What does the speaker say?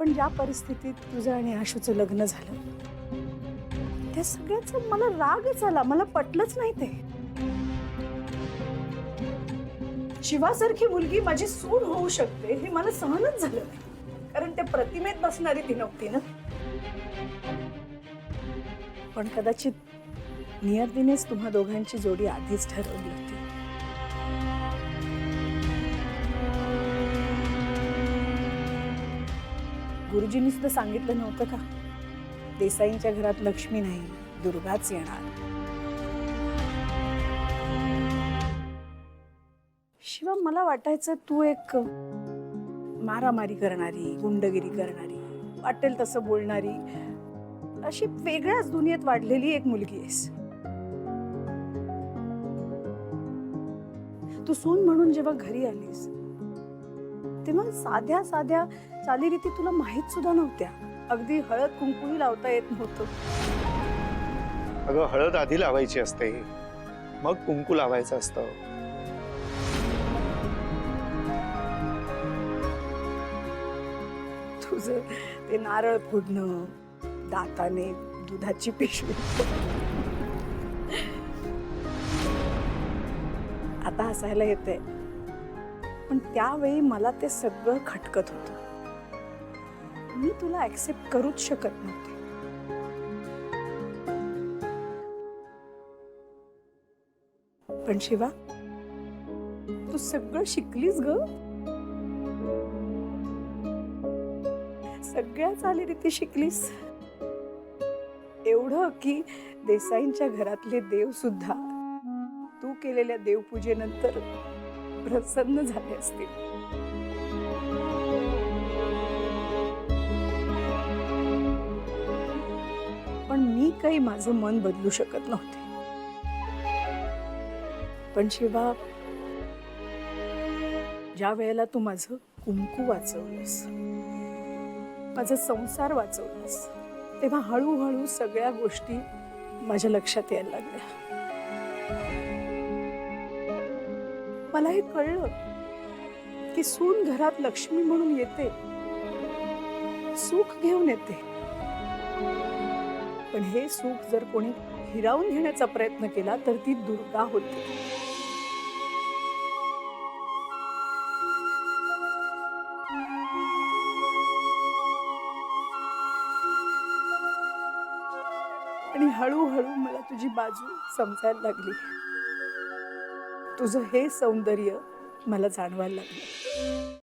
पण ज्या परिस्थितीत तुझं आणि आशूचं लग्न झालं त्या सगळ्याचा मला रागच आला. मला पटलंच नाही ते. शिवासारखी मुलगी माझी सून होऊ शकते हे मला सहनच झालं नाही. कारण त्या प्रतिमेत बसणारी ती नव्हती ना. पण कदाचित नियतीनेच तुम्हा दोघांची जोडी आधीच ठरवली होती. गुरुजींनी सुद्धा सांगितलं नव्हतं का, देसाईंच्या घरात लक्ष्मी नाही दुर्गाच येणार. शिवा, मला वाटायचं तू एक मारामारी करणारी, गुंडगिरी करणारी, वाटेल तसं बोलणारी, अशी वेगळ्याच दुनियेत वाढलेली एक मुलगी आहेस. तू सून म्हणून जेव्हा घरी आलीस तेव्हा साध्या साध्या चालीरीती तुला माहित सुद्धा नव्हत्या. अगदी हळद कुंकूही लावता येत नव्हतं. अगं, हळद आधी लावायची असते, मग कुंकू लावायचं असतं. तुझं ते नारळ फोडणं, दाताने दुधाची पिशवी, आता हसायला येते, पण त्यावेळी मला ते सगळं खटकत होतं. मी तुला ऍक्सेप्ट करूच शकत नव्हते. पण शिवा, तू सगळं शिकलीस ग. सगळ्या चालीरीती शिकलीस. एवढं की देसाईंच्या घरातले देव सुद्धा तू केलेल्या देवपूजेनंतर प्रसन्न झाले असतील. पण मी काही माझं मन बदलू शकत नव्हते. पण शिवा, ज्या वेळेला तू माझं कुंकू वाचवलंस, माझा संसार वाचवलास, तेव्हा हळूहळू सगळ्या गोष्टी माझ्या लक्षात यायला लागल्या. मला हे कळलं की सून घरात लक्ष्मी म्हणून येते, सुख घेऊन येते. पण हे सुख जर कोणी हिरावून घेण्याचा प्रयत्न केला तर ती दुर्गा होते. आणि हळूहळू मला तुझी बाजू समजायला लागली. तुझं हे सौंदर्य मला जाणवायला लागलं.